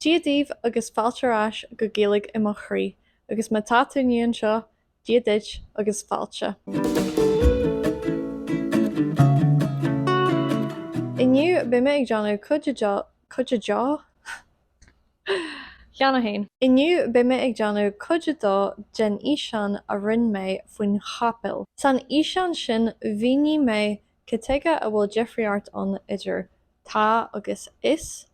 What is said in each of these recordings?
Díodíobh agus fáiltearás go Gaeilge i mo chroí, agus má tátaíonn seo díoduit agus fáilte. Inniu b'ime ag deanadh Inniu b'ime ag deanadh cuide dó den íseán a rinn mé faoin chapel. San íseán sin bhíonn mé cotige a bhfuil difriart ann idir tá agus is,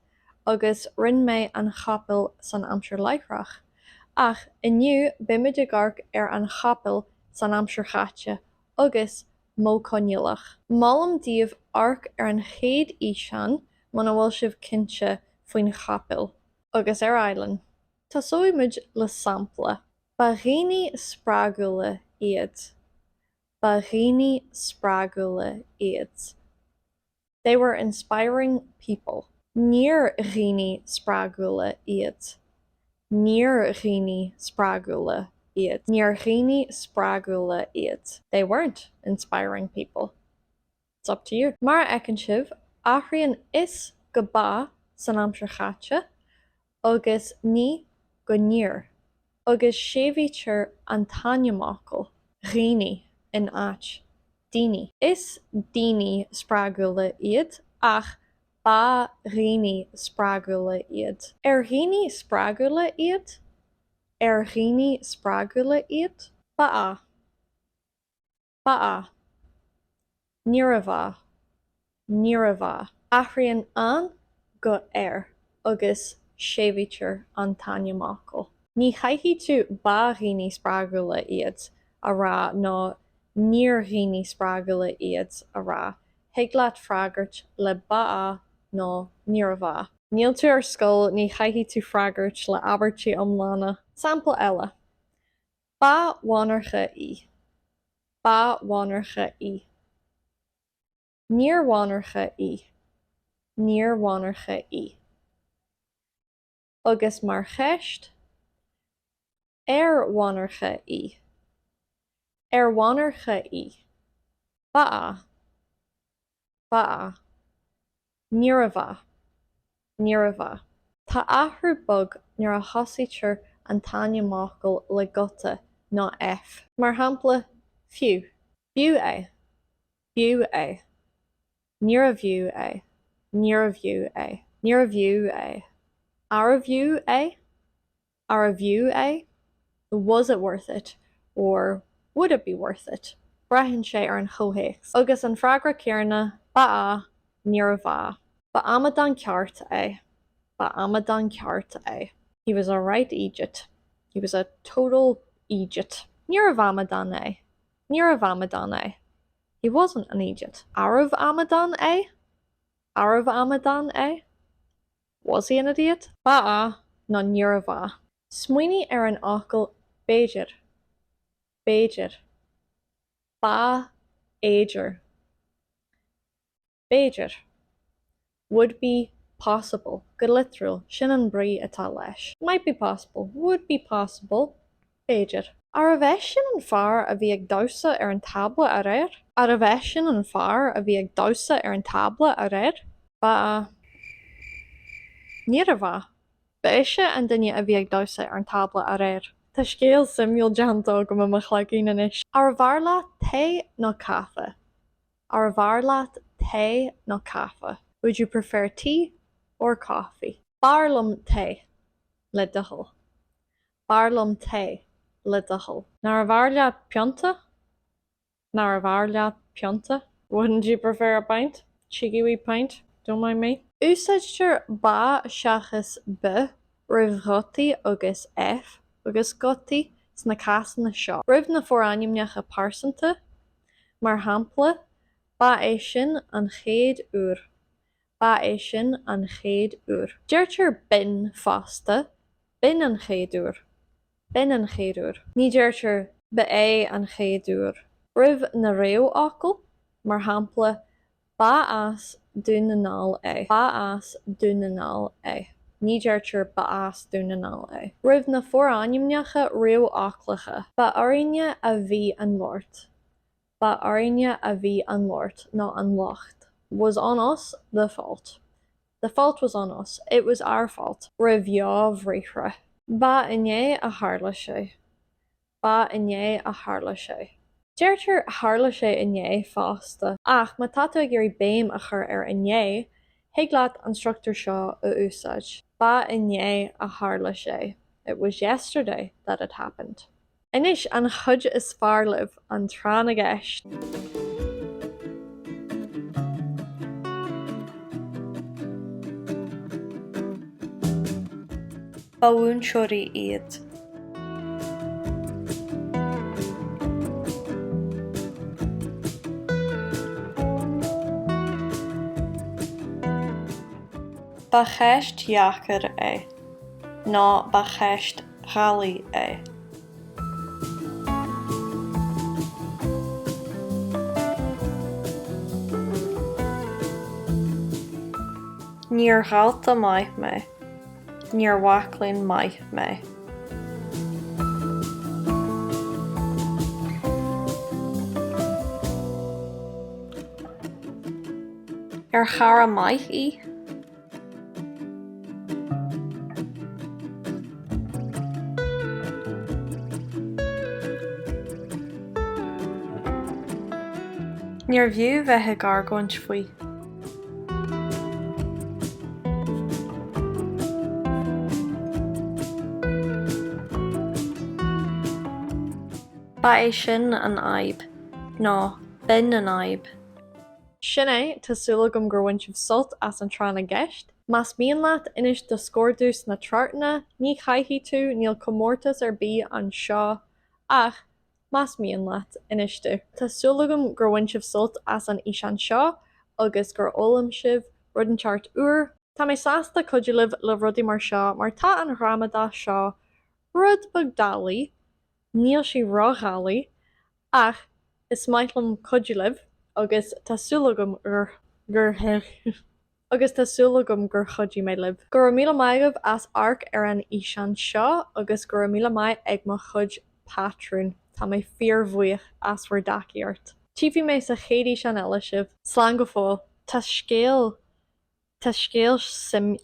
agus rinn mé an chapel san aimsir leithreach. Ach inniu b'ime de gharc ar an chapel san aimsir chaite, agus mó connealach. Málam díobh arc ar an chéad íseán mana bhfuil sibh cinnte faoin chapel, agus ar Éileán. Tásúimid le sampla. Ba dhaoine sprágúla iad. Ba dhaoine sprágúla iad. They were inspiring people. Níor dhaoine sprágúla iad. Níor dhaoine sprágúla iad. Níor dhaoine sprágúla iad. They weren't inspiring people. It's up to you. Mar ecin sibh, aithríonn is go ba san aimsir chaite, agus ní go níor, agus séimhítear an tainneamachil, dhaoine in áit, daoine. Is daoine sprágúla iad, ach ba dhaoine sprágúla iad. Ar dhaoine sprágúla iad? Ar dhaoine sprágúla iad? Ba á. Níor a bha. Níor a bha. Aithríonn an go air, agus séimhítear an tainneamachil. Ní chaighí tú ba dhaoine sprágúla iad a rá nó níor dhaoine sprágúla iad a rá. Thuig leat freagairt le ba á nó níor a bha. Níl tú ar scoil ní chaighí tú freagairt le abairtí iomlána. Sampla eile. Ba bhánarcha í. Ba bhánarcha í. Níor bhánarcha í. Níor bhánarcha í. Agus mar cheist, ar bhánarcha í. Ar bhánarcha í. Ba á. Ba á. Níor a bha. Níor a bha. Tá athrú bog nuair a thosaítear an tainneamachil le gota ná F. Mar shampla, fiú. Fiú é. Fiú é. Níor a bhiú é. Níor a bhiú é. Níor a bhiú é. Ar a bhiú é? Ar a bhiú é? Was it worth it? Or would it be worth it? Breathann sé ar an chomhthéacs. Agus an freagra céanna, ba á, níor a bha. Ba amadan ceart é. Ba amadan ceart é. He was a right Egypt. He was a total Egypt. Níor a bhamadan é. Níor a bhamadan é. He wasn't an Egypt. Arav Amadan é? Arav Amadan é? Was he an idiot? Ba á, nó níor a bha. Smaoinigh ar an ócail Béidir. Béidir. Ba éidir. Béidir. Would be possible. Go literal. Sin an brí atá leis. Might be possible. Would be possible. Béidir. Ar a bheith sin an fearr a bhí ag domsa ar an tabla a réir? Ar a bheith sin an fearr a bhí ag domsa ar an tabla a réir? Ba á. Níor a bha. Ba é sé an duine a bhí ag domsa ar an tabla a réir. Tá scéal simúil deantó go mo chleagaín inis. Ar bhar leat té nó cafa? Ar bhar leat té nó cafa? Would you prefer tea or coffee? Barlam té le duhol. Barlam té le duhol. Nar a bhar leat pionta? Nar a bhar leat pionta? Wouldn't you prefer a pint? Cheeky wee pint? Don't mind me. Úsáidtear ba seachas b roimh gotaí agus F agus gotaí sna casanna seo. Roimh na fóraimneacha pásanta, mar shampla, ba é sin an chéad uair. Ba é sin an chéad uair. Deirtear bin fásta, bin an chéad uair. Bin an chéad uair. Ní deirtear ba é an chéad uair. Roimh na réamh ócail, mar shampla, ba as dúnanál é. Ba as dúnanál é. Ní deirtear ba as dúnanál é. Roimh na fóraimneacha réamh óclacha. Ba áiríonne a bhí an Lord. Ba áiríonne a bhí an Lord, nó an locht. Was on us the fault. The fault was on us. It was our fault. Ra bheá bhríochra. Ba inné a tharla sé. Ba inné a tharla sé. Deirtear tharla sé inné fásta. Ach má táta gurí béim a chur ar inné, thuig leat an struchtúr seo a úsáid. Ba inné a tharla sé. It was yesterday that it happened. Inis an chud is fearlibh an trán a gceist. Bhún seoirí iad. Ba cheist dhheachar é, ná ba cheist ghalaí é. Níor ghalta maith mé, níor wachlainn maith mé. Ar chara maith í? Níor bhiú bheithe gargóint faoi. Ba é sin an aib, ná bin an aib. Sin é tásúla gom gur bhain sibh sult as an trán a gceist, mas bíonn leat inis do scórdús na trartana, ní chaithfí tú níl comórtas ar bí an seo, ach mas bíonn leat inis tú. Tásúla gom gur bhain sibh sult as an ísean seo, agus gur ólam sibh rud an teart uair. Tá mé sásta cuidialamh le rudaí mar seo, mar tá an ghramadá seo rud bogdálaí, níl sí rághalaí, ach is maithlim cuidialamh agus tásúla gom agus tásúla gom gur chuidí mé libh. Gur míle maigah as arc ar an ísean seo agus gur míle maith ag mo chud patrún. Tá mé fíormhuaich as bhar daciart. Tíbhí mé sa chéad ísean eile sibh, slán go fóil, tá scéal sim